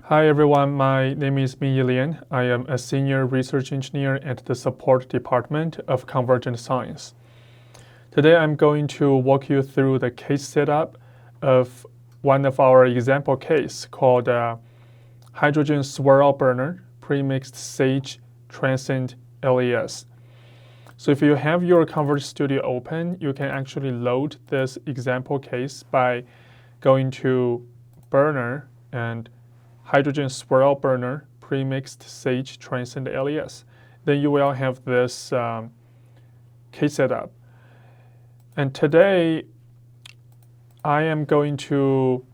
Hi everyone, my name is Min Yilian. I am a senior research engineer at the support department of Convergent Science. Today I'm going to walk you through the case setup of one of our example case called hydrogen swirl burner premixed sage transient LES. So if you have your Converge Studio open, you can actually load this example case by going to burner and hydrogen swirl burner premixed sage transient LES. Then you will have this case setup. And today I am going to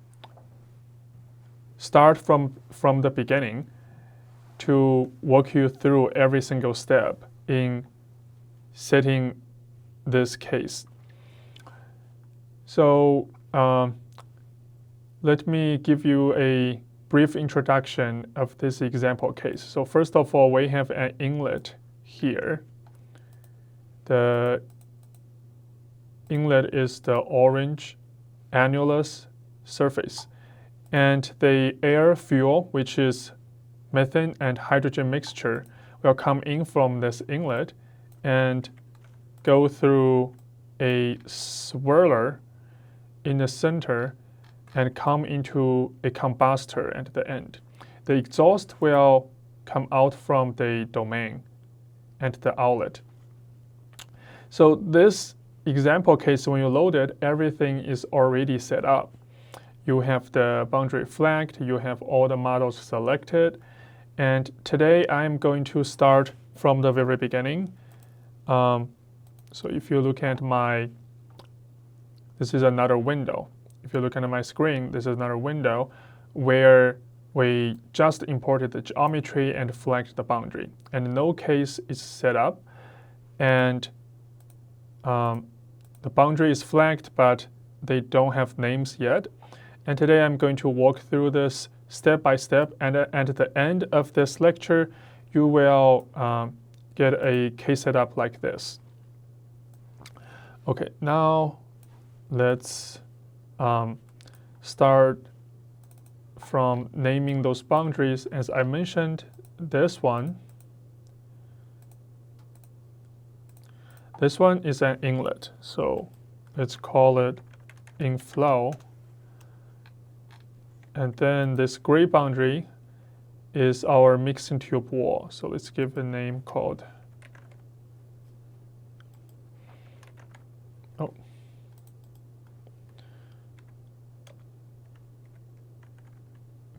start from the beginning to walk you through every single step in setting this case. So let me give you a brief introduction of this example case. So first of all, we have an inlet here. The inlet is the orange annulus surface. And the air fuel, which is methane and hydrogen mixture, will come in from this inlet and go through a swirler in the center and come into a combustor at the end. The exhaust will come out from the domain and the outlet. So this example case, when you load it, everything is already set up. You have the boundary flagged, you have all the models selected, and today I'm going to start from the very beginning. So if you look at this is another window. If you look at my screen, this is another window where we just imported the geometry and flagged the boundary. And no case is set up, and the boundary is flagged, but they don't have names yet. And today I'm going to walk through this step by step, and at the end of this lecture, you will get a case setup like this. Okay, now let's start from naming those boundaries. As I mentioned, this one is an inlet, so let's call it inflow. And then this gray boundary is our mixing tube wall, so let's give a name called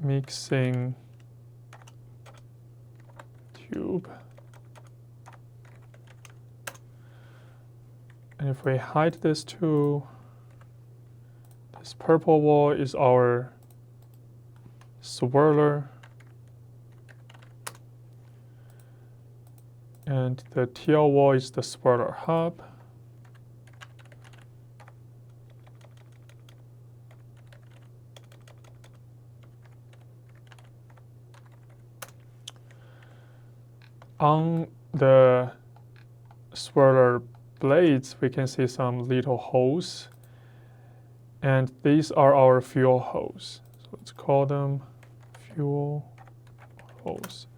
mixing tube. And if we hide this too, this purple wall is our swirler, and the teal wall is the swirler hub. On the swirler blades, we can see some little holes, and these are our fuel holes. So let's call them fuel holes.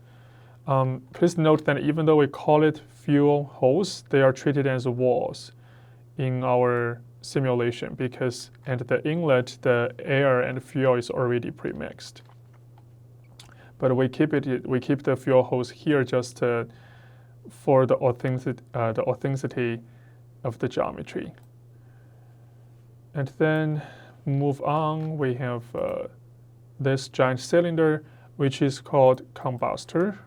Please note that even though we call it fuel holes, they are treated as walls in our simulation because at the inlet, the air and fuel is already premixed. But we keep the fuel hose here just for the authenticity of the geometry. And then move on, we have this giant cylinder, which is called combustor.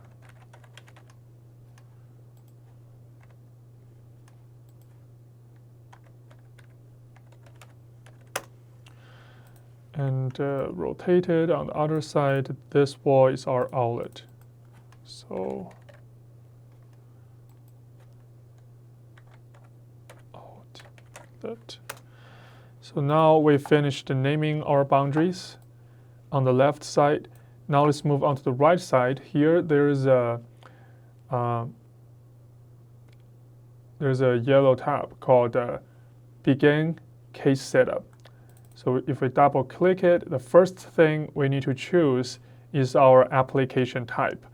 And rotated on the other side, this wall is our outlet. So outlet. So now we finished naming our boundaries on the left side. Now let's move on to the right side. Here there's a yellow tab called Begin Case Setup. So if we double click it, the first thing we need to choose is our application type.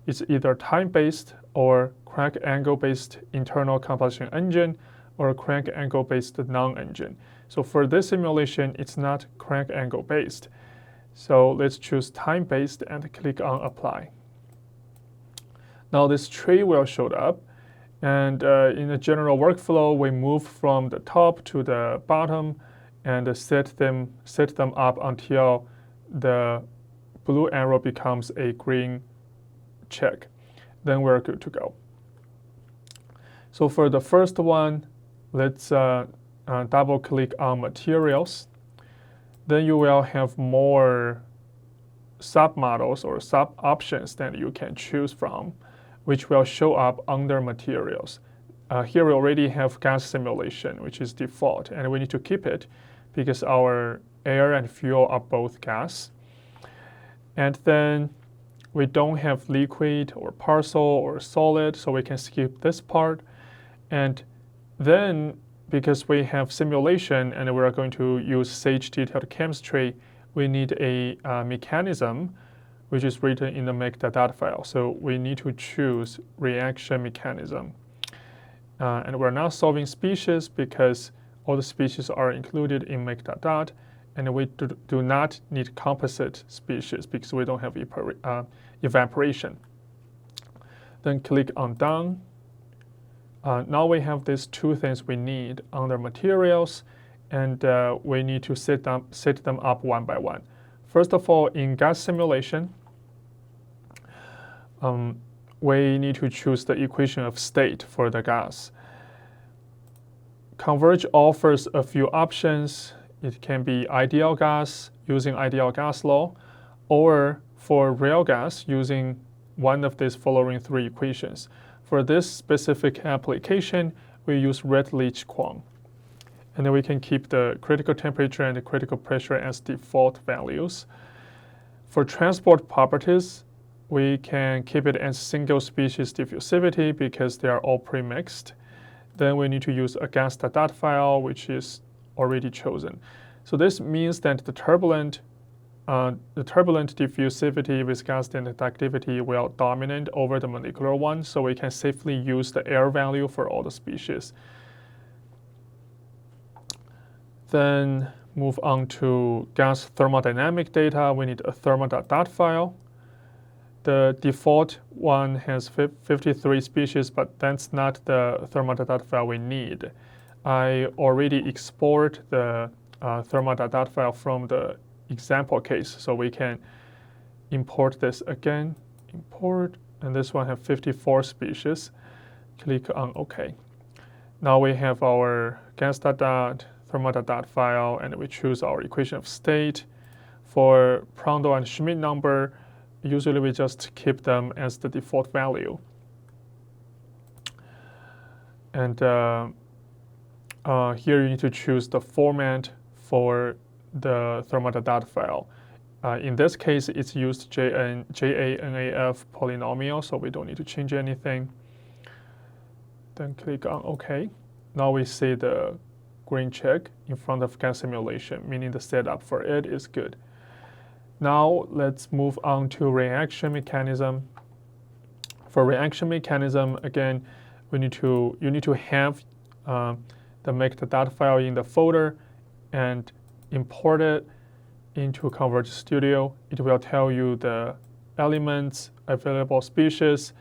It's either time-based or crank angle-based internal combustion engine or crank angle-based non-engine. So for this simulation, it's not crank angle-based. So let's choose time-based and click on apply. Now this tree will show up, and in the general workflow, we move from the top to the bottom and set them up until the blue arrow becomes a green check. Then we're good to go. So for the first one, let's double click on materials. Then you will have more submodels or sub options that you can choose from, which will show up under materials. Here we already have gas simulation, which is default, and we need to keep it because our air and fuel are both gas. And then we don't have liquid or partial or solid, so we can skip this part. And then because we have simulation and we're going to use Sage detailed chemistry, we need a mechanism which is written in the make.dat file. So we need to choose reaction mechanism. And we're not solving species because all the species are included in make.dat, and we do not need composite species because we don't have evaporation. Then click on done. Now we have these two things we need under materials, and we need to set them up one by one. First of all, in gas simulation, we need to choose the equation of state for the gas. CONVERGE offers a few options. It can be ideal gas using ideal gas law, or for real gas using one of these following three equations. For this specific application, we use Redlich-Kwong. And then we can keep the critical temperature and the critical pressure as default values. For transport properties, we can keep it as single species diffusivity because they are all premixed. Then we need to use a gas.dat file, which is already chosen. So this means that the turbulent diffusivity, viscosity, and conductivity will dominate over the molecular one, so we can safely use the air value for all the species. Then move on to gas thermodynamic data. We need a thermo.dat file. The default one has 53 species, but that's not the thermo.dat file we need. I already export the thermo.dat file from the example case, so we can import this again. Import, and this one has 54 species. Click on OK. Now we have our gas.dat, thermo.dat file, and we choose our equation of state. For Prandtl and Schmidt number, usually we just keep them as the default value. And here you need to choose the format for the thermo.dat file. In this case, it's used JANAF polynomial, so we don't need to change anything. Then click on OK. Now we see the green check in front of gas simulation, meaning the setup for it is good. Now let's move on to reaction mechanism. For reaction mechanism, again, you need to have the make.dat file in the folder and import it into CONVERGE Studio. It will tell you the elements, available species.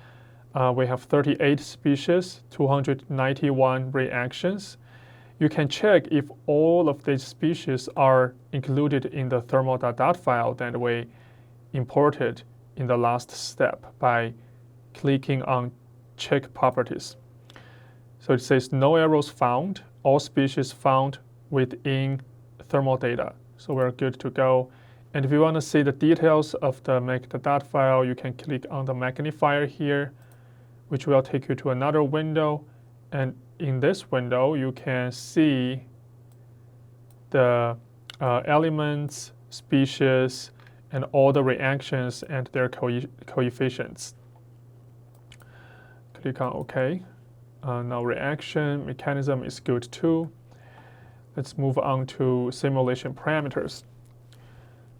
We have 38 species, 291 reactions. You can check if all of these species are included in the thermo.dat file that we imported in the last step by clicking on Check Properties. So it says no errors found, all species found within thermal data. So we're good to go. And if you want to see the details of the make.dat file, you can click on the magnifier here, which will take you to another window. And in this window, you can see the elements, species, and all the reactions and their coefficients. Click on OK. Now reaction mechanism is good too. Let's move on to simulation parameters.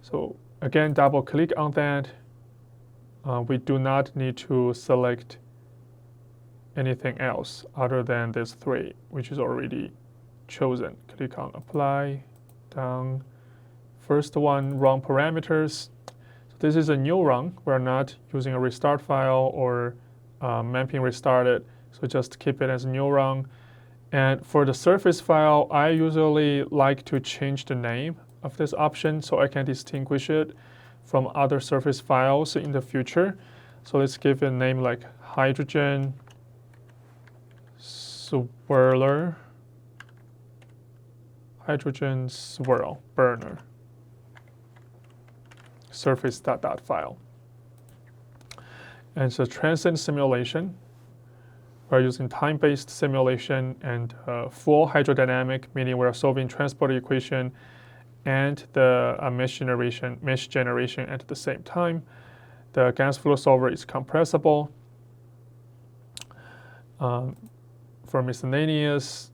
So again, double click on that. We do not need to select anything else other than this 3, which is already chosen. Click on apply, down. First one, run parameters. So this is a new run. We're not using a restart file or mapping restarted. So just keep it as a new run. And for the surface file, I usually like to change the name of this option so I can distinguish it from other surface files in the future. So let's give it a name like hydrogen swirler, hydrogen swirl burner, surface dot file. And so transient simulation. We're using time-based simulation and full hydrodynamic, meaning we're solving transport equation and the mesh generation at the same time. The gas flow solver is compressible. For miscellaneous,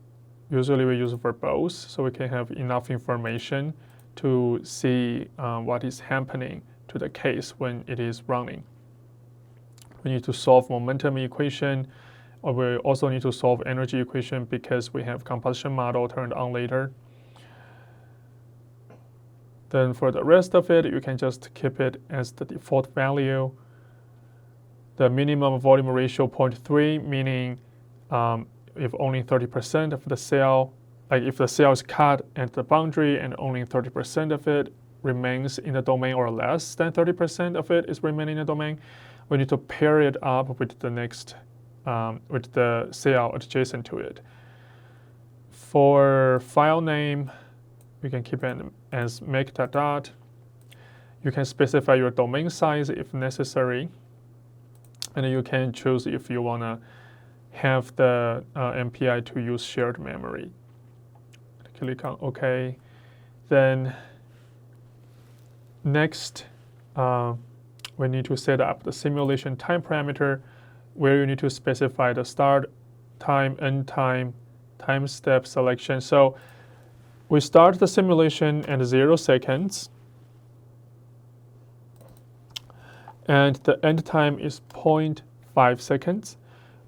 usually we use verbose, so we can have enough information to see what is happening to the case when it is running. We need to solve momentum equation, or we also need to solve energy equation because we have combustion model turned on later. Then for the rest of it, you can just keep it as the default value. The minimum volume ratio 0.3, meaning if only 30% of the cell, like if the cell is cut at the boundary and only 30% of it remains in the domain or less than 30% of it is remaining in the domain, we need to pair it up with the next, with the cell adjacent to it. For file name, you can keep it as make.dot. You can specify your domain size if necessary. And you can choose if you want to have the MPI to use shared memory. Click on OK. Then next, we need to set up the simulation time parameter where you need to specify the start time, end time, time step selection. So we start the simulation at 0 seconds. And the end time is 0.5 seconds.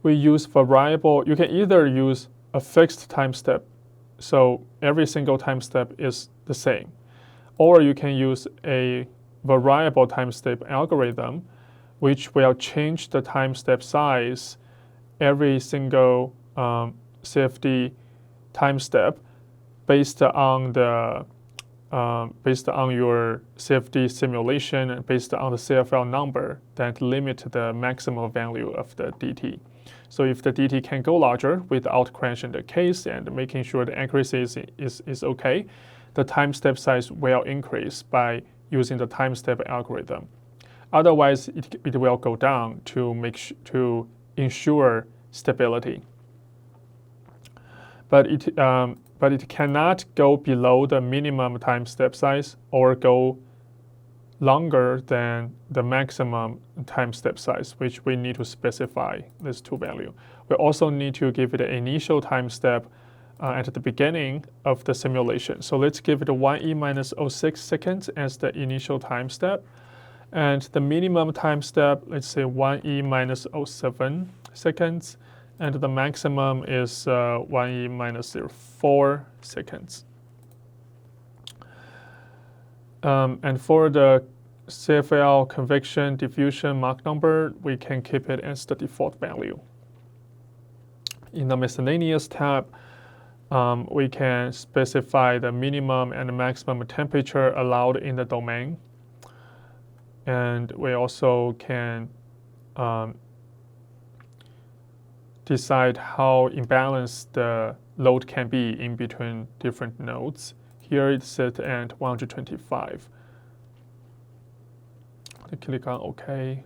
We use variable. You can either use a fixed time step, so every single time step is the same, or you can use a variable time step algorithm, which will change the time step size every single CFD time step based on the based on your CFD simulation and based on the CFL number that limit the maximum value of the DT. So if the DT can go larger without crashing the case and making sure the accuracy is okay, the time step size will increase by using the time step algorithm. Otherwise, it will go down to ensure stability. But it cannot go below the minimum time step size or go longer than the maximum time step size, which we need to specify these two values. We also need to give it an initial time step at the beginning of the simulation. So let's give it a 1e minus 06 seconds as the initial time step. And the minimum time step, let's say 1e minus 07 seconds. And the maximum is 1e minus 04 seconds. And for the CFL convection diffusion Mach number, we can keep it as the default value. In the miscellaneous tab, we can specify the minimum and maximum temperature allowed in the domain. And we also can decide how imbalanced the load can be in between different nodes. Here it's set at 125. Click on OK.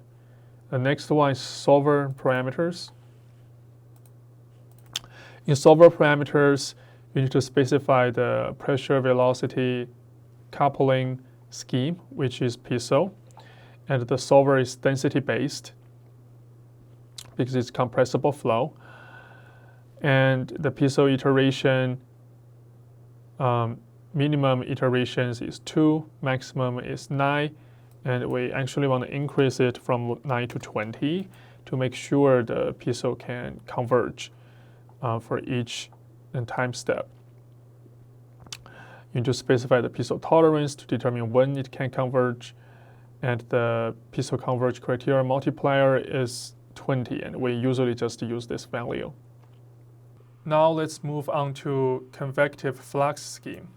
The next one is solver parameters. In solver parameters, you need to specify the pressure velocity coupling scheme, which is piezo. And the solver is density based because it's compressible flow. And the piezo iteration minimum iterations is 2, maximum is 9, and we actually want to increase it from 9 to 20 to make sure the piezo can converge for each time step. You need to specify the piezo tolerance to determine when it can converge, and the piezo converge criteria multiplier is 20, and we usually just use this value. Now let's move on to convective flux scheme.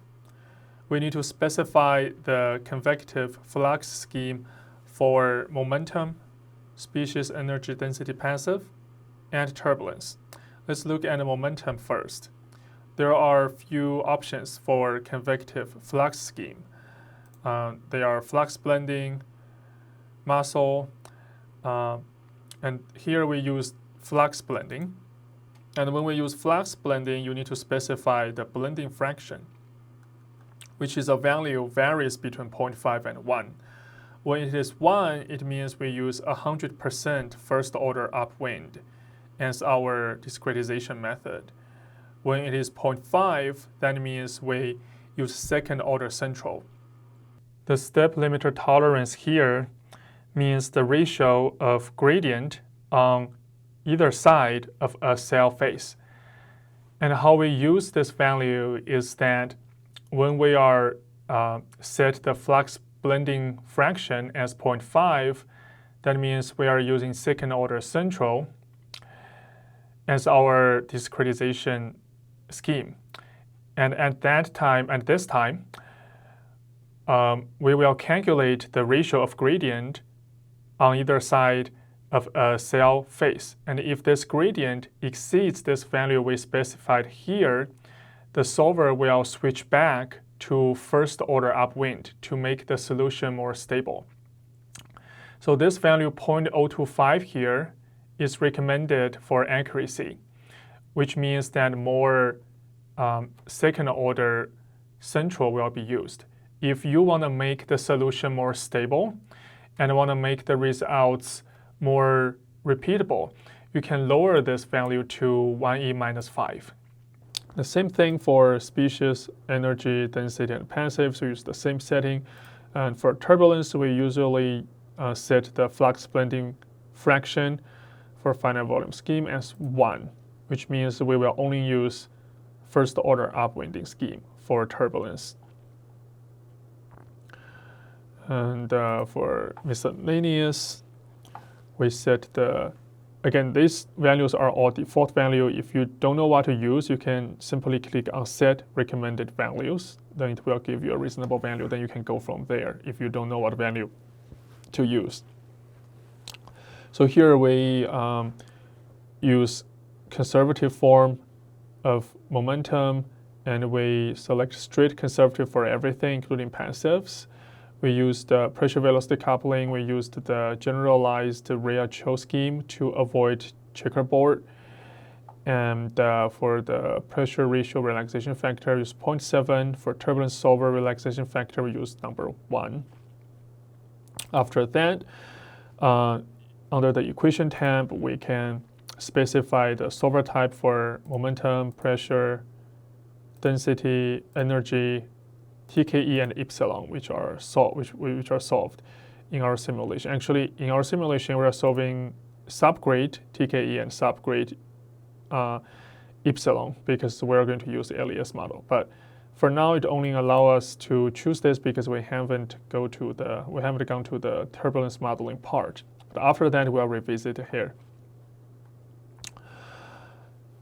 We need to specify the convective flux scheme for momentum, species energy density passive, and turbulence. Let's look at the momentum first. There are a few options for convective flux scheme. They are flux blending, muscle, and here we use flux blending. And when we use flux blending, you need to specify the blending fraction, which is a value varies between 0.5 and 1. When it is 1, it means we use 100% first order upwind as our discretization method. When it is 0.5, that means we use second order central. The step limiter tolerance here means the ratio of gradient on either side of a cell face. And how we use this value is that when we are set the flux blending fraction as 0.5, that means we are using second order central as our discretization scheme. And at this time, we will calculate the ratio of gradient on either side of a cell face. And if this gradient exceeds this value we specified here, the solver will switch back to first order upwind to make the solution more stable. So this value 0.025 here is recommended for accuracy, which means that more second order central will be used. If you want to make the solution more stable and want to make the results more repeatable, you can lower this value to 1e minus 5. The same thing for species, energy, density, and passive, so use the same setting. And for turbulence, we usually set the flux blending fraction for finite volume scheme as 1, which means we will only use first order upwinding scheme for turbulence. And for miscellaneous, we set again, these values are all default value. If you don't know what to use, you can simply click on set recommended values. Then it will give you a reasonable value. Then you can go from there if you don't know what value to use. So here we use conservative form of momentum, and we select straight conservative for everything, including passives. We used pressure velocity coupling. We used the generalized Rhea-Cho scheme to avoid checkerboard. And for the pressure ratio relaxation factor, we use 0.7. For turbulence solver relaxation factor, we use number 1. After that, under the equation tab, we can specify the solver type for momentum, pressure, density, energy, TKE, and epsilon, which are solved in our simulation. Actually, in our simulation, we are solving subgrade TKE and subgrade epsilon because we're going to use the LES model. But for now, it only allows us to choose this because we haven't gone to the turbulence modeling part. But after that, we'll revisit it here.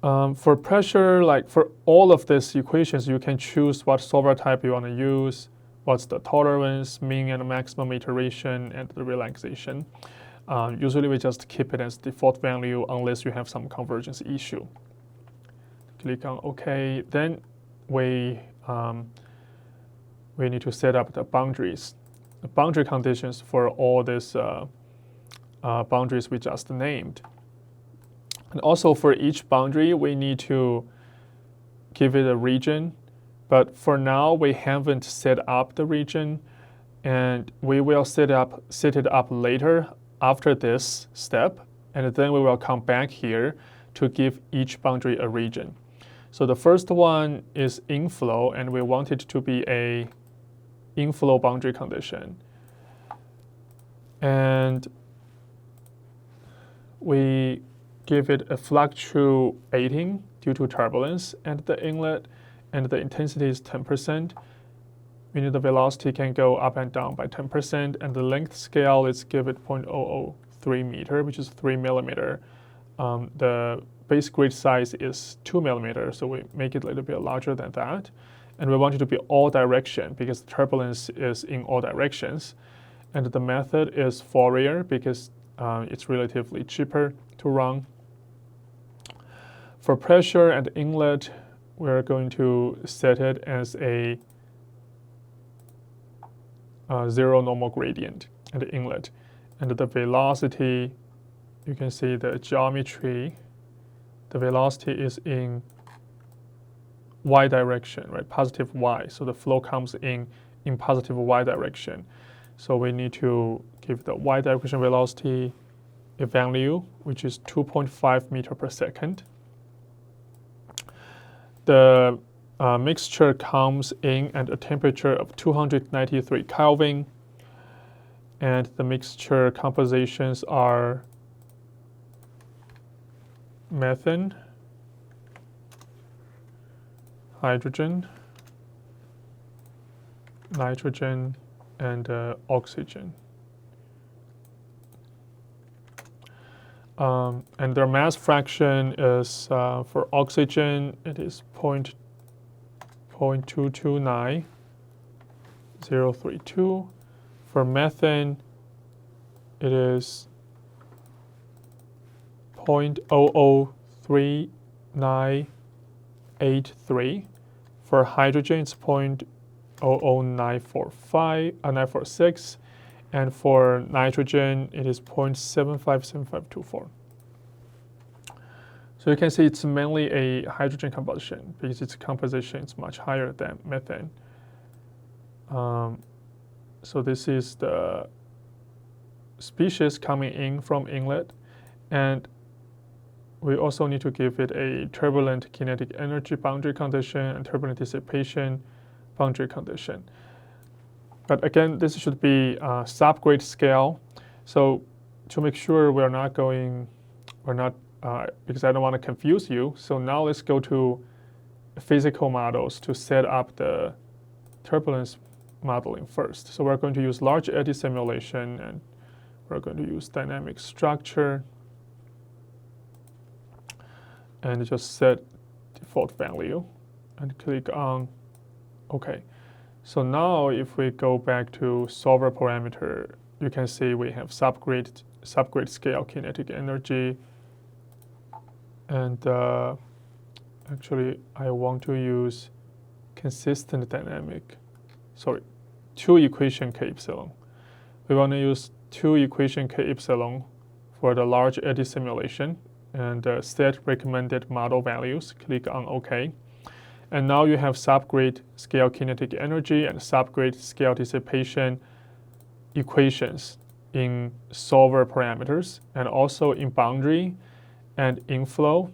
For pressure, like for all of these equations, you can choose what solver type you want to use, what's the tolerance, mean and maximum iteration, and the relaxation. Usually we just keep it as default value unless you have some convergence issue. Click on OK. Then we need to set up the boundaries, the boundary conditions for all these boundaries we just named. And also for each boundary, we need to give it a region. But for now, we haven't set up the region. And we will set it up later after this step. And then we will come back here to give each boundary a region. So the first one is inflow, and we want it to be a inflow boundary condition. And we give it a fluctuating due to turbulence at the inlet, and the intensity is 10%, meaning the velocity can go up and down by 10%, and the length scale is give it 0.003 meter, which is 3 millimeter. The base grid size is 2 millimeters, so we make it a little bit larger than that. And we want it to be all direction because the turbulence is in all directions. And the method is Fourier because it's relatively cheaper to run. For pressure and inlet, we're going to set it as a zero normal gradient at the inlet. And the velocity, you can see the geometry, the velocity is in y direction, right? Positive y. So the flow comes in positive y direction. So we need to give the y direction velocity a value, which is 2.5 meter per second. The mixture comes in at a temperature of 293 Kelvin. And the mixture compositions are methane, hydrogen, nitrogen, and oxygen. And their mass fraction is, for oxygen, it is 0.229032. For methane, it is 0.003983. For hydrogen, it's 0.00946. And for nitrogen, it is 0.757524. So you can see it's mainly a hydrogen combustion because its composition is much higher than methane. So this is the species coming in from inlet. And we also need to give it a turbulent kinetic energy boundary condition and turbulent dissipation boundary condition. But again, this should be subgrade scale. So to make sure because I don't want to confuse you. So now let's go to physical models to set up the turbulence modeling first. So we're going to use large eddy simulation, and we're going to use dynamic structure and just set default value and click on OK. So now if we go back to solver parameter, you can see we have subgrade scale kinetic energy. And actually, I want to use consistent dynamic. Sorry, 2 equation K epsilon. We want to use 2 equation K epsilon for the large eddy simulation and set recommended model values. Click on OK. And now you have subgrade scale kinetic energy and subgrade scale dissipation equations in solver parameters and also in boundary and inflow.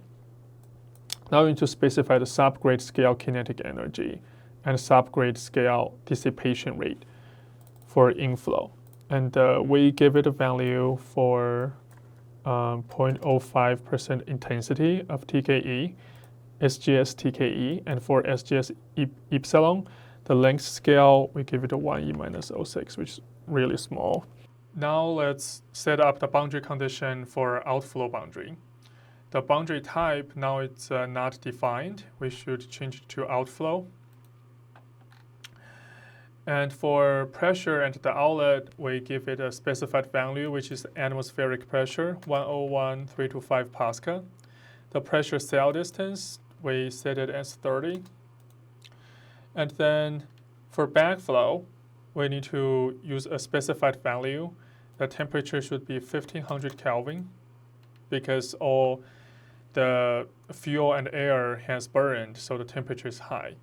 Now you need to specify the subgrade scale kinetic energy and subgrade scale dissipation rate for inflow. And we give it a value for 0.05% intensity of TKE, SGS TKE, and for SGS epsilon, the length scale, we give it a 1e minus 0.06, which is really small. Now let's set up the boundary condition for outflow boundary. The boundary type, now it's not defined. We should change it to outflow. And for pressure at the outlet, we give it a specified value, which is atmospheric pressure, 101.325 Pascal. The pressure cell distance, we set it as 30. And then for backflow, we need to use a specified value. The temperature should be 1500 Kelvin because all the fuel and air has burned, so the temperature is high.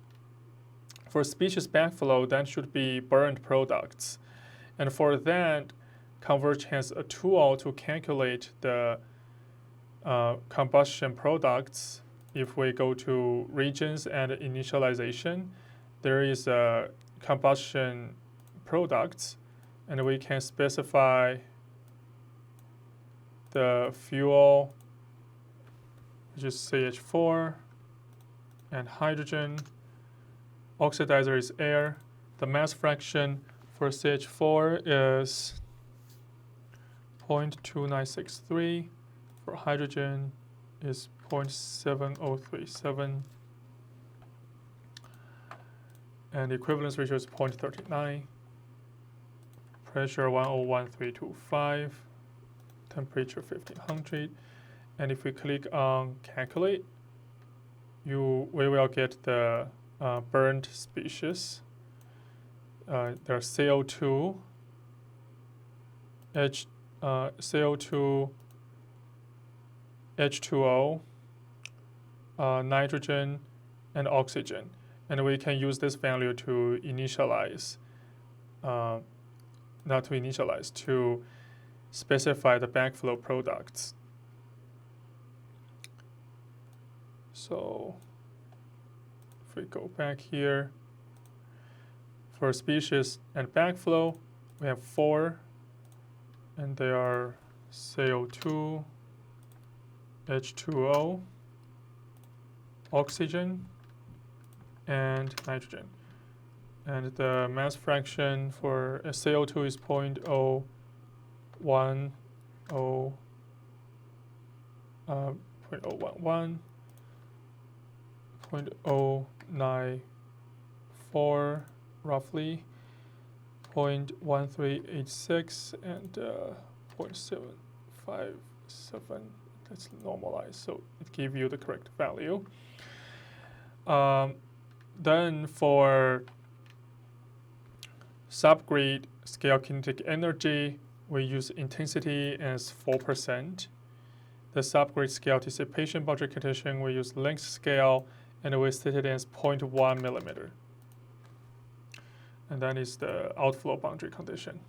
For species backflow, that should be burned products. And for that, CONVERGE has a tool to calculate the combustion products if we go to regions and initialization, there is a combustion products, and we can specify the fuel, which is CH4, and hydrogen. Oxidizer is air. The mass fraction for CH4 is 0.2963. For hydrogen is 0.7037. And the equivalence ratio is 0.39. Pressure 101325. Temperature 1500. And if we click on calculate, we will get the burned species. There's CO2, CO2, H2O, nitrogen, and oxygen. And we can use this value to initialize, not to initialize, to specify the backflow products. So if we go back here, for species and backflow, we have 4, and they are CO2, H2O, oxygen, and nitrogen. And the mass fraction for CO2 is 0.011, 0.094 roughly, 0.1386, and 0.757. Let's normalize so it gives you the correct value. Then for subgrid scale kinetic energy, we use intensity as 4%. The subgrid scale dissipation boundary condition, we use length scale, and we set it as 0.1 millimeter. And that is the outflow boundary condition.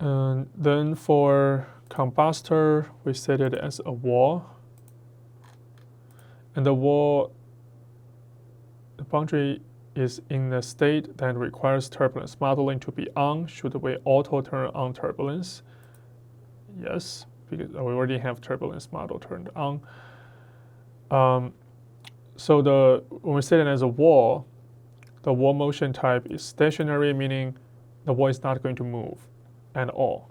And then for combustor, we set it as a wall. And the wall, the boundary is in a state that requires turbulence modeling to be on. Should we auto turn on turbulence? Yes, because we already have turbulence model turned on. So when we set it as a wall, the wall motion type is stationary, meaning the wall is not going to move at all.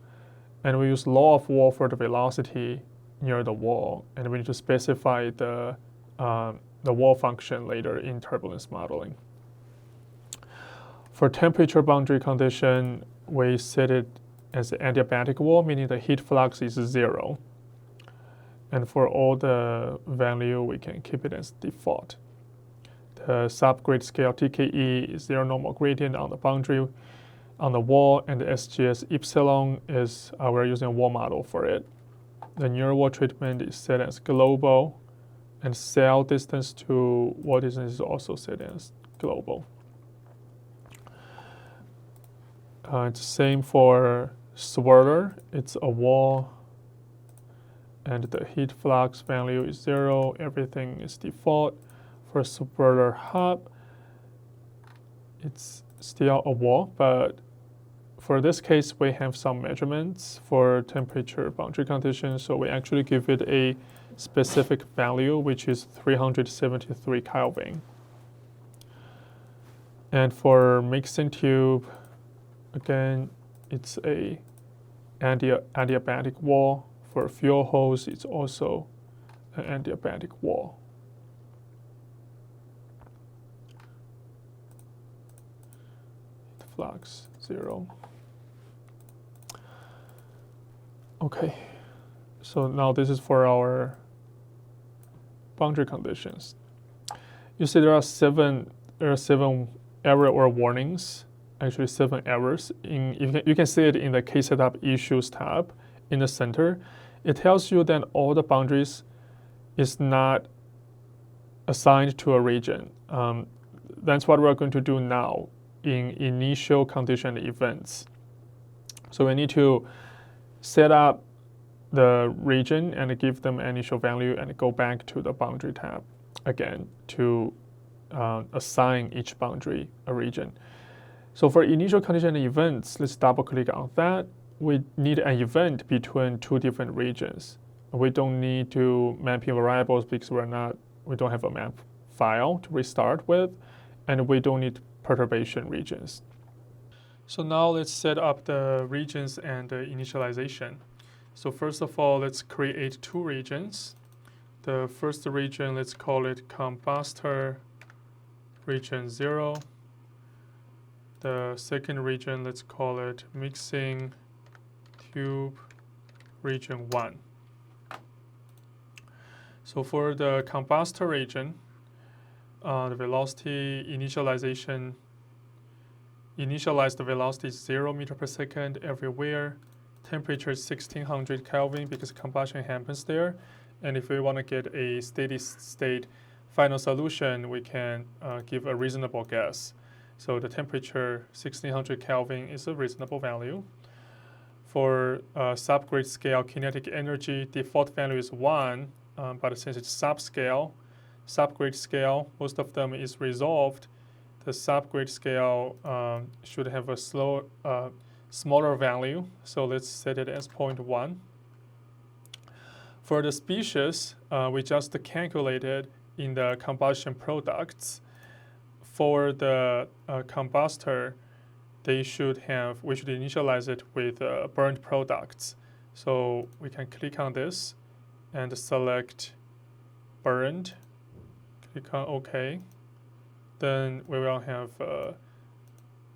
And we use law of wall for the velocity near the wall, and we need to specify the wall function later in turbulence modeling. For temperature boundary condition, we set it as an adiabatic wall, meaning the heat flux is 0. And for all the value, we can keep it as default. The subgrid scale TKE is zero normal gradient on the boundary, on the wall, and the SGS epsilon is, we're using a wall model for it. The near wall treatment is set as global, and cell distance to wall distance is also set as global. It's the same for swirler. It's a wall, and the heat flux value is 0. Everything is default. For swirler hub, it's still a wall, but for this case, we have some measurements for temperature boundary conditions, so we actually give it a specific value, which is 373 Kelvin. And for mixing tube, again, it's a adiabatic wall. For fuel hose, it's also an adiabatic wall. Flux 0. Okay, so now this is for our boundary conditions. You see there are seven error or warnings, actually 7 errors. You can see it in the case setup issues tab in the center. It tells you that all the boundaries is not assigned to a region. That's what we're going to do now in initial condition events. So we need to set up the region and give them initial value and go back to the boundary tab again to assign each boundary a region. So for initial condition events, let's double click on that. We need an event between two different regions. We don't need to map in variables because we don't have a map file to restart with, and we don't need perturbation regions. So now let's set up the regions and the initialization. So first of all, let's create two regions. The first region, let's call it combustor region 0. The second region, let's call it mixing tube region 1. So for the combustor region, the velocity initialize the velocity 0 meter per second everywhere. Temperature is 1600 Kelvin because combustion happens there. And if we want to get a steady state final solution, we can give a reasonable guess. So the temperature 1600 Kelvin is a reasonable value. For subgrade scale kinetic energy, default value is 1, but since it's subgrade scale, most of them is resolved. The subgrade scale should have a smaller value, so let's set it as 0.1. For the species, we just calculated in the combustion products. For the combustor, we should initialize it with burned products. So we can click on this and select burned, click on OK. Then we will have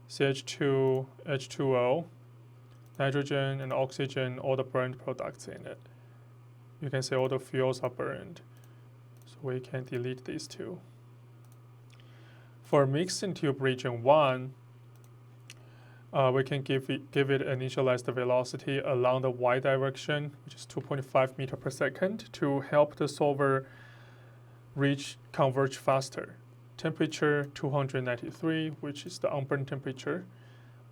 CH2, H2O, nitrogen, and oxygen, all the burned products in it. You can see all the fuels are burned. So we can delete these two. For mixing tube region 1, we can give it initialized velocity along the y direction, which is 2.5 meter per second, to help the solver converge faster. Temperature 293, which is the unburned temperature.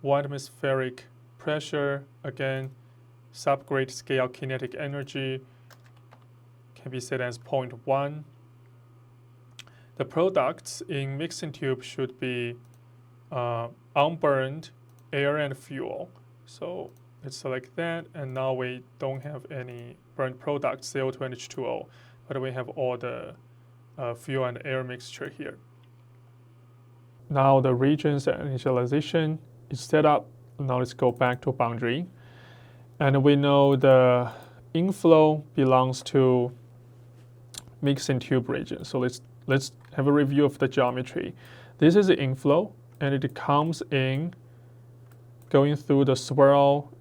1 atmospheric pressure, again, subgrade scale kinetic energy can be set as 0.1. The products in mixing tube should be unburned air and fuel. So let's select that, and now we don't have any burned products, CO2 and H2O, but we have all the fuel and air mixture here. Now the regions and initialization is set up. Now let's go back to boundary. And we know the inflow belongs to mixing tube region. So let's have a review of the geometry. This is the inflow, and it comes in going through the swirl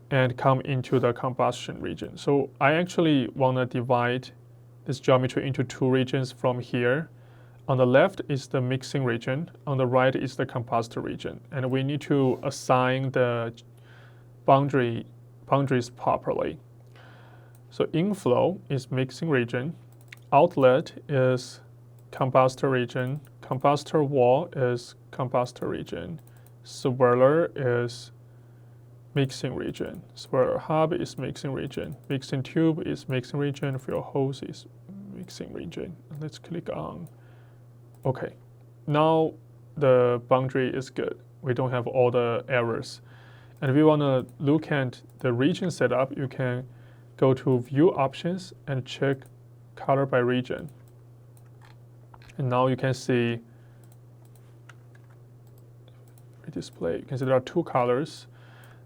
and come into the combustion region. So I actually want to divide this geometry into two regions from here. On the left is the mixing region, on the right is the combustor region, and we need to assign the boundaries properly. So inflow is mixing region, outlet is combustor region, combustor wall is combustor region, swirler is mixing region, swirler hub is mixing region, mixing tube is mixing region, fuel hose is mixing region. Let's click on OK. Now the boundary is good. We don't have all the errors. And if you want to look at the region setup, you can go to View Options and check Color by Region. And now you can see display. You can see there are two colors.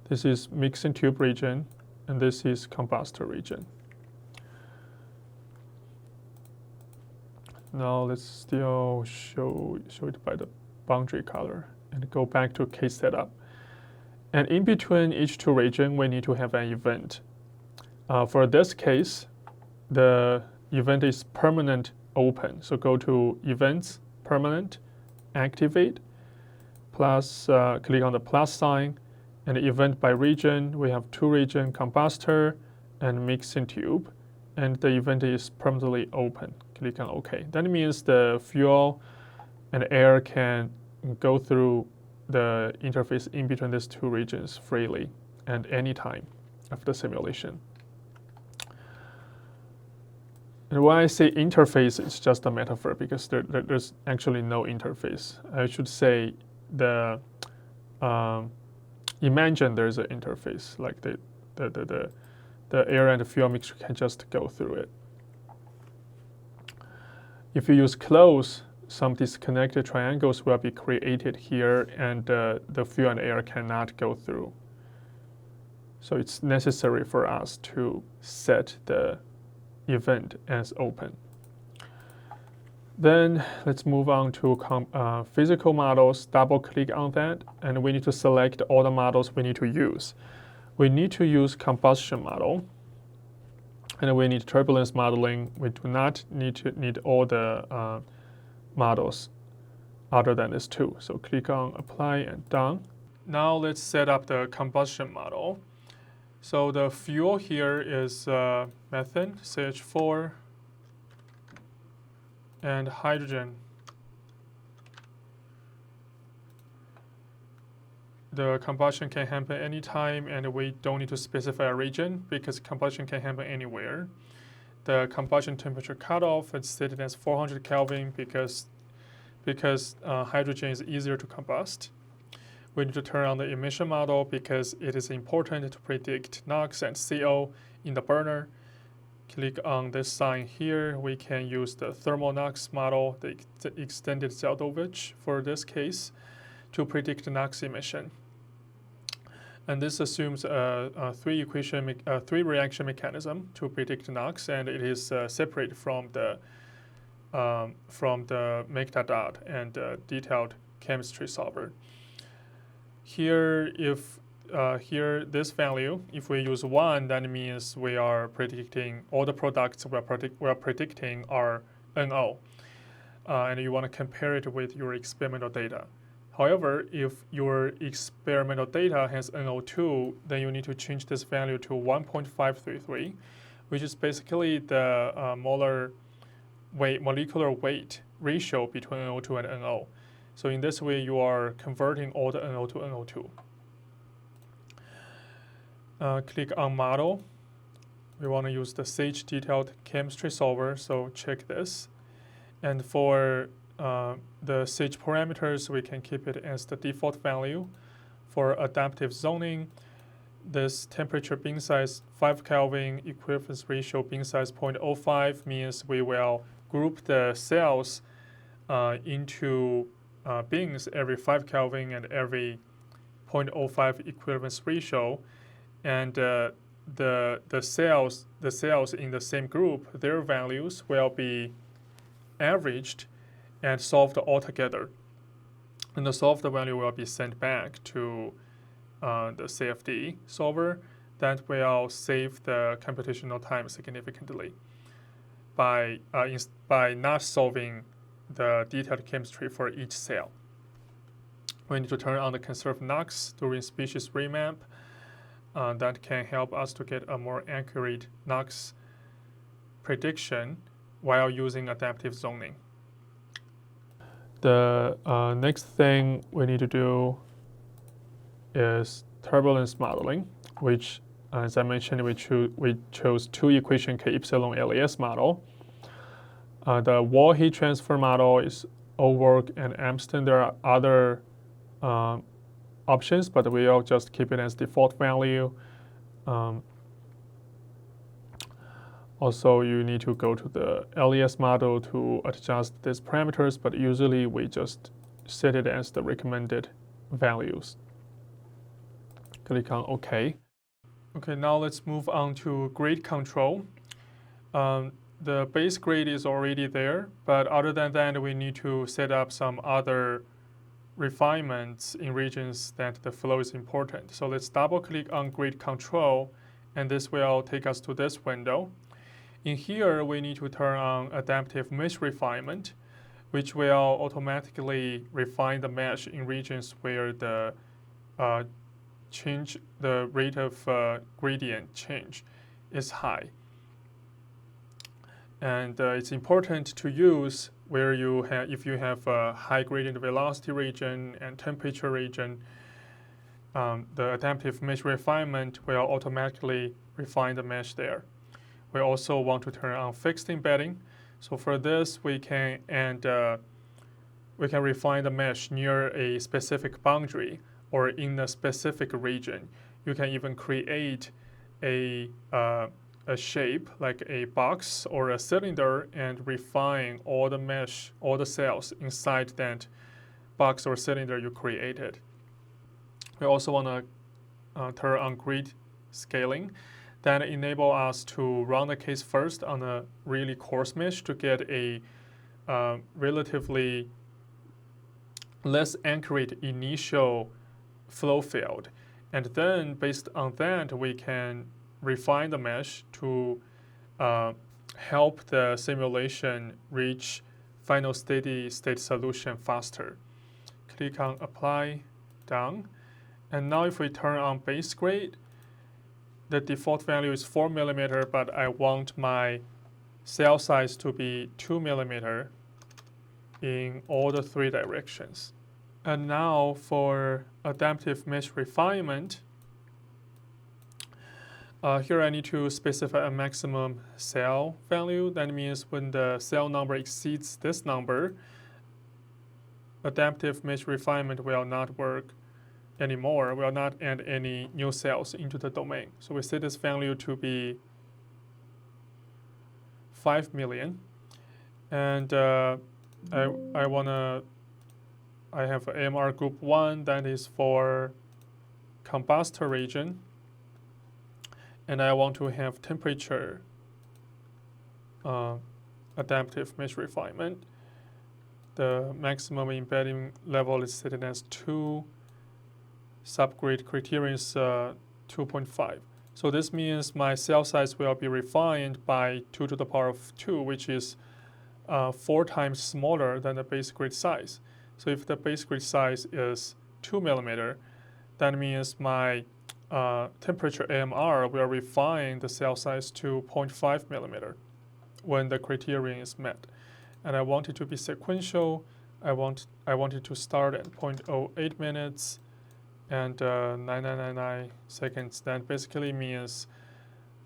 This is mixing tube region, and this is combustor region. Now let's still show it by the boundary color and go back to case setup. And in between each two regions, we need to have an event. For this case, the event is permanent open. So go to Events, Permanent, Activate, plus click on the plus sign, and event by region. We have two regions, combustor and mixing tube, and the event is permanently open. Click on OK. That means the fuel and air can go through the interface in between these two regions freely and anytime. of the simulation. And when I say interface, it's just a metaphor because there's actually no interface. I should say imagine there's an interface, like the air and the fuel mixture can just go through it. If you use close, some disconnected triangles will be created here, and the fuel and air cannot go through. So it's necessary for us to set the event as open. Then let's move on to physical models. Double click on that, and we need to select all the models we need to use. We need to use combustion model, and we need turbulence modeling. We do not need all the models other than these two. So click on apply and done. Now let's set up the combustion model. So the fuel here is methane, CH4, and hydrogen. The combustion can happen anytime, and we don't need to specify a region because combustion can happen anywhere. The combustion temperature cutoff is set as 400 Kelvin because hydrogen is easier to combust. We need to turn on the emission model because it is important to predict NOx and CO in the burner. Click on this sign here. We can use the thermal NOx model, the extended Zeldovich for this case, to predict NOx emission. And this assumes a three reaction mechanism to predict NOx, and it is separate from the make.dot and detailed chemistry solver. Here, this value, if we use 1, that means we are predicting all the products we are predicting are NO, and you want to compare it with your experimental data. However, if your experimental data has NO2, then you need to change this value to 1.533, which is basically the molecular weight ratio between NO2 and NO. So in this way, you are converting all the NO to NO2. Click on model. We want to use the Sage detailed chemistry solver, so check this. And for the Sage parameters, we can keep it as the default value. For adaptive zoning, this temperature bin size 5 Kelvin, equivalence ratio bin size 0.05 means we will group the cells into bins every 5 Kelvin and every 0.05 equivalence ratio, and the cells in the same group, their values will be averaged and solved all together, and the solved value will be sent back to the CFD solver. That will save the computational time significantly by not solving the detailed chemistry for each cell. We need to turn on the conserve NOx during species remap. That can help us to get a more accurate NOx prediction while using adaptive zoning. The next thing we need to do is turbulence modeling, which, as I mentioned, we chose two equation K epsilon LAS model. The wall heat transfer model is OWORK and Amston. There are other options, but we'll just keep it as default value. Also, you need to go to the LES model to adjust these parameters, but usually we just set it as the recommended values. Click on OK. Okay, now let's move on to grade control. The base grade is already there, but other than that, we need to set up some other refinements in regions that the flow is important. So let's double click on grade control, and this will take us to this window. In here, we need to turn on adaptive mesh refinement, which will automatically refine the mesh in regions where the rate of gradient change is high. And it's important to use where if you have a high gradient velocity region and temperature region, the adaptive mesh refinement will automatically refine the mesh there. We also want to turn on fixed embedding. So for this, we can refine the mesh near a specific boundary or in a specific region. You can even create a shape like a box or a cylinder and refine all the mesh, all the cells inside that box or cylinder you created. We also want to turn on grid scaling. That enable us to run the case first on a really coarse mesh to get a relatively less accurate initial flow field. And then based on that, we can refine the mesh to help the simulation reach final steady state solution faster. Click on apply, done. And now if we turn on base grade, the default value is 4 mm, but I want my cell size to be 2 mm in all the 3 directions. And now for adaptive mesh refinement, here I need to specify a maximum cell value. That means when the cell number exceeds this number, adaptive mesh refinement will not work anymore, will not add any new cells into the domain. So we set this value to be 5 million. And I have AMR group 1 that is for combustor region. And I want to have temperature adaptive mesh refinement. The maximum embedding level is set as 2. Subgrid criterion is 2.5. So this means my cell size will be refined by 2 to the power of 2, which is 4 times smaller than the base grid size. So if the base grid size is 2 mm, that means my temperature AMR will refine the cell size to 0.5 mm when the criterion is met. And I want it to be sequential. I want it to start at 0.08 minutes and 9999 seconds. That basically means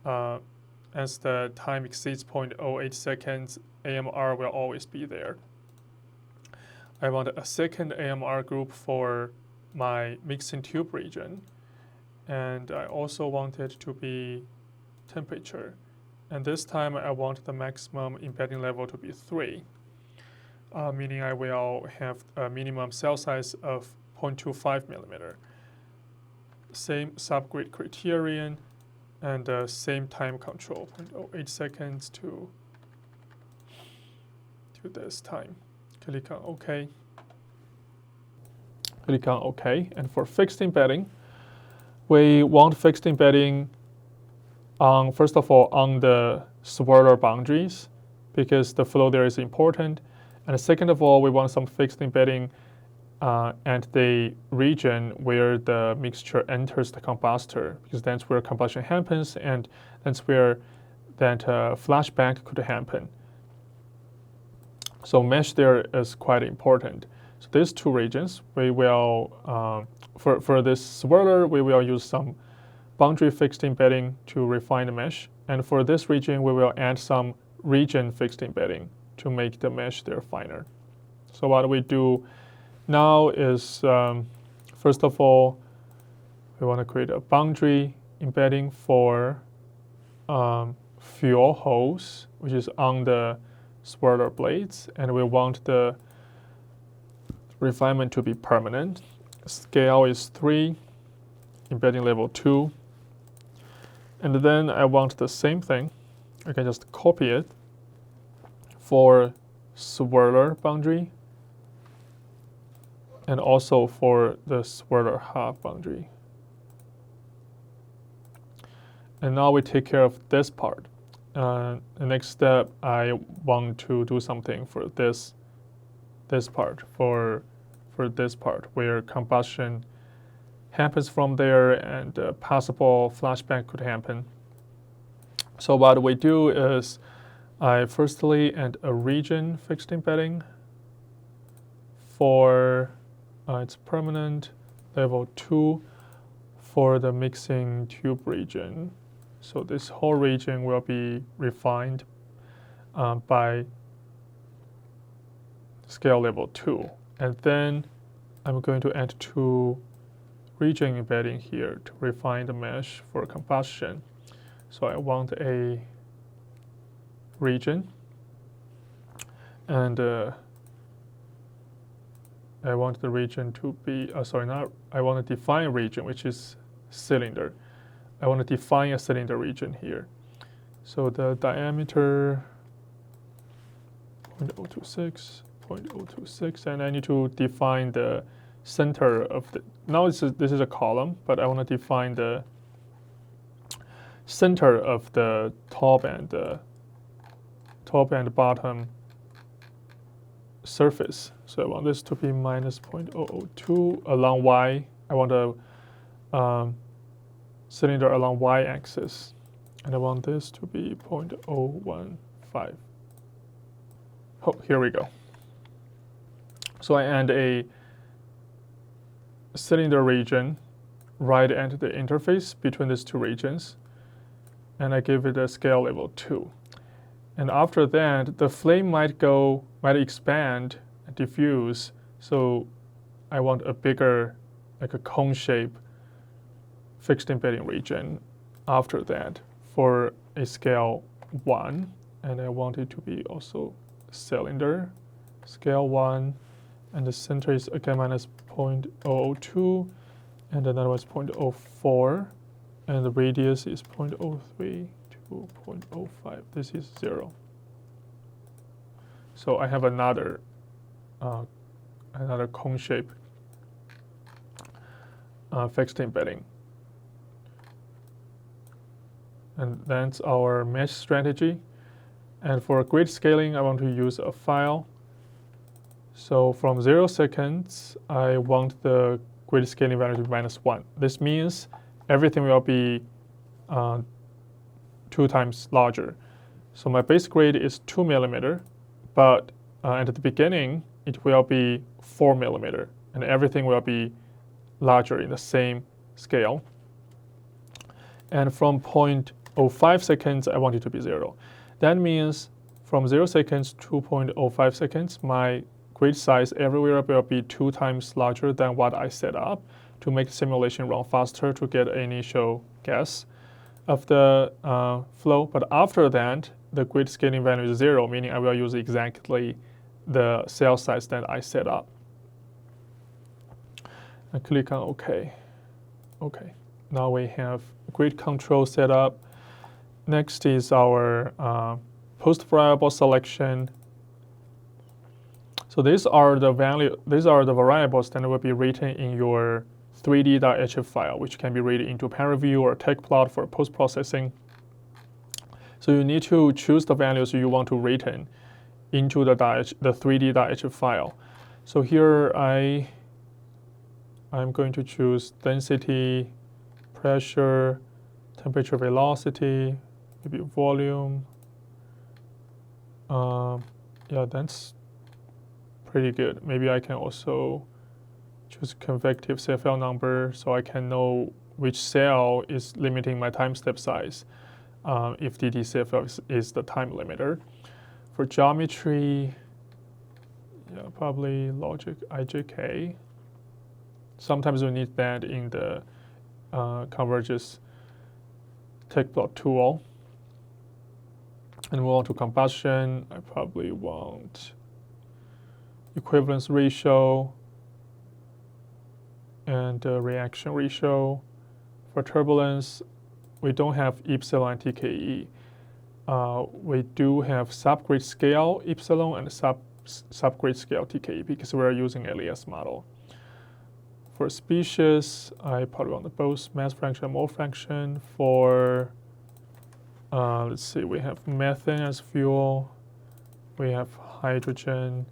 as the time exceeds 0.08 seconds, AMR will always be there. I want a second AMR group for my mixing tube region. And I also want it to be temperature. And this time I want the maximum embedding level to be 3, meaning I will have a minimum cell size of 0.25 mm. Same subgrid criterion and same time control, 0.08 seconds to this time. Click on OK. Click on OK. And for fixed embedding, we want fixed embedding on, first of all, on the swirler boundaries, because the flow there is important. And second of all, we want some fixed embedding at the region where the mixture enters the combustor, because that's where combustion happens, and that's where that flashback could happen. So mesh there is quite important. So these 2 regions, we will, for this swirler, we will use some boundary fixed embedding to refine the mesh. And for this region, we will add some region fixed embedding to make the mesh there finer. So what we do now is, first of all, we want to create a boundary embedding for fuel hose, which is on the swirler blades. And we want the refinement to be permanent. Scale is 3, embedding level 2. And then I want the same thing. I can just copy it for swirler boundary and also for the swirler hub boundary. And now we take care of this part. The next step, I want to do something for this part, for this part where combustion happens from there and possible flashback could happen. So what we do is I firstly add a region fixed embedding for its permanent level 2 for the mixing tube region. So this whole region will be refined by scale level 2. And then I'm going to add 2 region embedding here to refine the mesh for combustion. So I want a region, and I want the region to be, I want to define a region, which is cylinder. I want to define a cylinder region here. So the diameter 0.026, 0.026, and I need to define the center of the, now this is a column, but I want to define the center of the top and bottom surface. So I want this to be minus 0.002 along Y. I want a cylinder along Y-axis, and I want this to be 0.015. Oh, here we go. So I add a cylinder region right at the interface between these 2 regions, and I give it a scale level 2. And after that, the flame might expand and diffuse. So I want a bigger, like a cone shape fixed embedding region after that for a scale 1. And I want it to be also cylinder, scale 1. And the center is again minus 0.002. And another one is 0.04. And the radius is 0.03 to 0.05. This is 0. So I have another cone shape fixed embedding. And that's our mesh strategy. And for grid scaling, I want to use a file. So from 0 seconds, I want the grid scaling value to be -1. This means everything will be 2 times larger. So my base grid is 2 millimeter, but at the beginning, it will be 4 millimeter, and everything will be larger in the same scale. And from 0.05 seconds, I want it to be 0. That means from 0 seconds to 0.05 seconds, my grid size everywhere will be 2 times larger than what I set up to make the simulation run faster to get an initial guess of the flow. But after that, the grid scaling value is 0, meaning I will use exactly the cell size that I set up. I click on OK. OK. Now we have grid control set up. Next is our post variable selection. So these are the variables that will be written in your 3D.hf file, which can be read into ParaView or TechPlot for post-processing. So you need to choose the values you want to written into the 3D.hf file. So here I'm going to choose density, pressure, temperature, velocity, maybe volume. Yeah, that's pretty good. Maybe I can also choose convective CFL number so I can know which cell is limiting my time step size if DT-CFL is the time limiter. For geometry, yeah, probably logic IJK. Sometimes we need that in the CONVERGE's TechPlot tool. And move on to combustion. I probably want equivalence ratio and reaction ratio. For turbulence, we don't have epsilon and TKE. We do have subgrid scale epsilon and subgrid scale TKE because we're using LES model. For species, I probably want both mass fraction and mole fraction. For let's see, we have methane as fuel, we have hydrogen,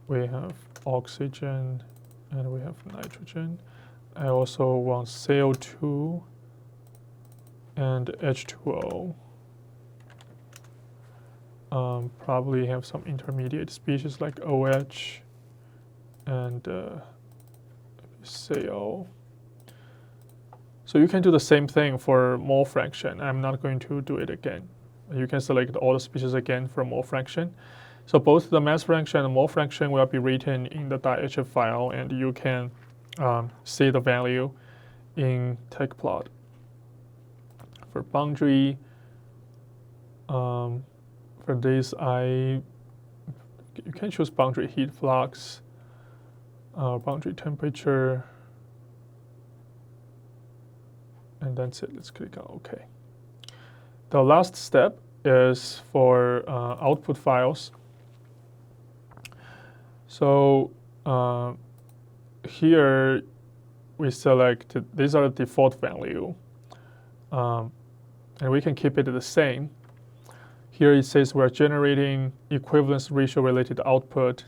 we have oxygen, and we have nitrogen. I also want CO2 and H2O. Probably have some intermediate species like OH and CO. So you can do the same thing for mole fraction. I'm not going to do it again. You can select all the species again for mole fraction. So both the mass fraction and mole fraction will be written in the .hf file, and you can see the value in TechPlot. For boundary, for this, you can choose boundary heat flux, boundary temperature, and that's it. Let's click on OK. The last step is for output files. So here we select, these are the default value, and we can keep it the same. Here it says we're generating equivalence ratio related output,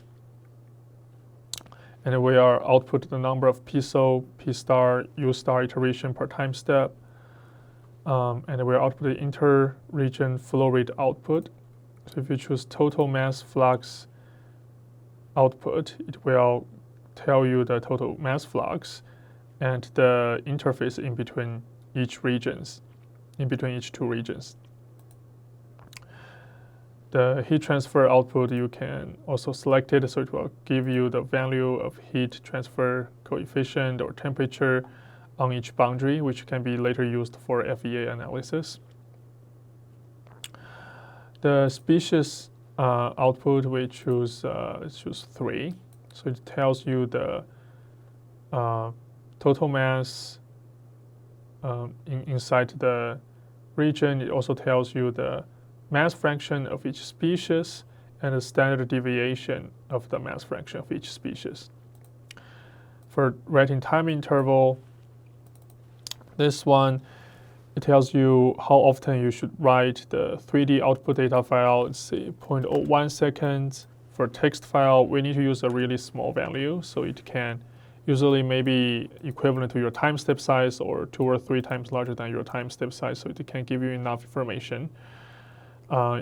and we are output the number of PSO, P star, U star iteration per time step, and we are output the inter-region flow rate output. So if you choose total mass flux output, it will tell you the total mass flux and the interface in between each regions, in between each two regions. The heat transfer output, you can also select it, so it will give you the value of heat transfer coefficient or temperature on each boundary, which can be later used for FEA analysis. The species output, we choose, let's choose 3. So it tells you the total mass inside the region. It also tells you the mass fraction of each species and the standard deviation of the mass fraction of each species. For writing time interval, this one, it tells you how often you should write the 3D output data file. Let's see, 0.01 seconds. For text file, we need to use a really small value, so it can usually maybe equivalent to your time step size or 2 or 3 times larger than your time step size, so it can give you enough information.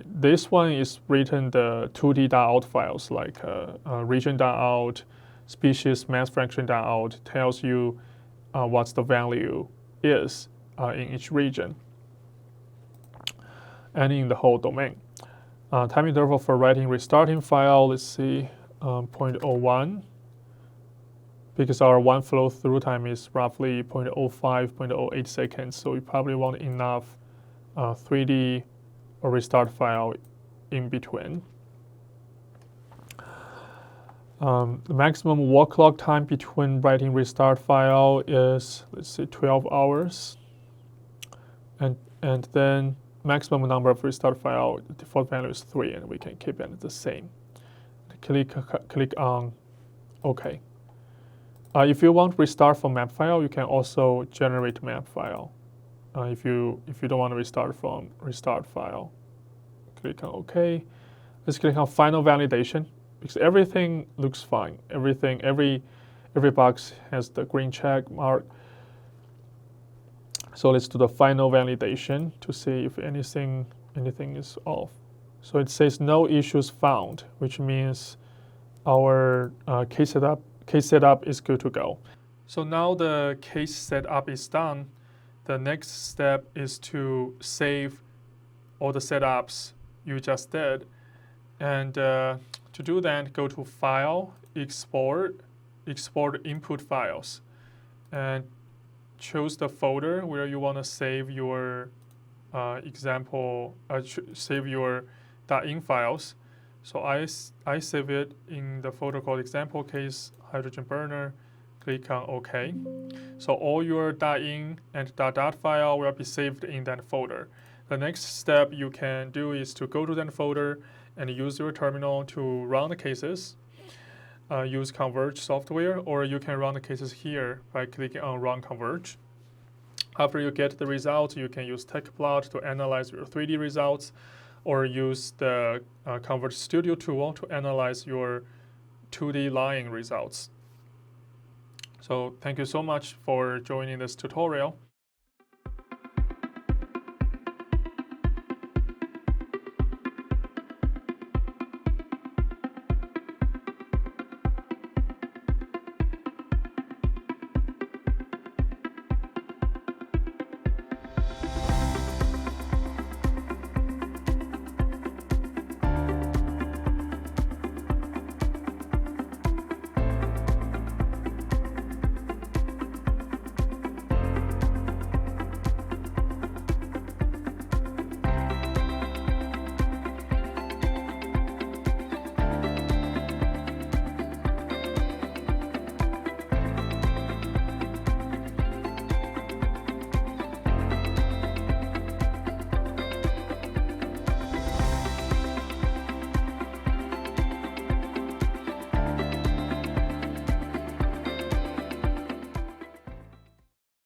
This one is written the 2D.out files like region.out, species mass fraction.out, tells you what's the value is in each region and in the whole domain. Time interval for writing restarting file, let's see, 0.01, because our one flow through time is roughly 0.05, 0.08 seconds, so we probably want enough 3D or restart file in between. The maximum walk log time between writing restart file is, let's say, 12 hours. And then maximum number of restart file, the default value is 3, and we can keep it the same. Click on OK. If you want restart from map file, you can also generate map file. If you don't want to restart from restart file, click on OK. Let's click on final validation, because everything looks fine. Every box has the green check mark. So let's do the final validation to see if anything is off. So it says no issues found, which means our case setup is good to go. So now the case setup is done. The next step is to save all the setups you just did. And to do that, go to File, Export Input Files, and choose the folder where you want to save your save your .in files. So I save it in the folder called example case hydrogen burner. Click on OK. So all your .in and .dot file will be saved in that folder. The next step you can do is to go to that folder and use your terminal to run the cases. Use CONVERGE software, or you can run the cases here by clicking on Run CONVERGE. After you get the results, you can use TechPlot to analyze your 3D results, or use the CONVERGE Studio tool to analyze your 2D line results. So thank you so much for joining this tutorial.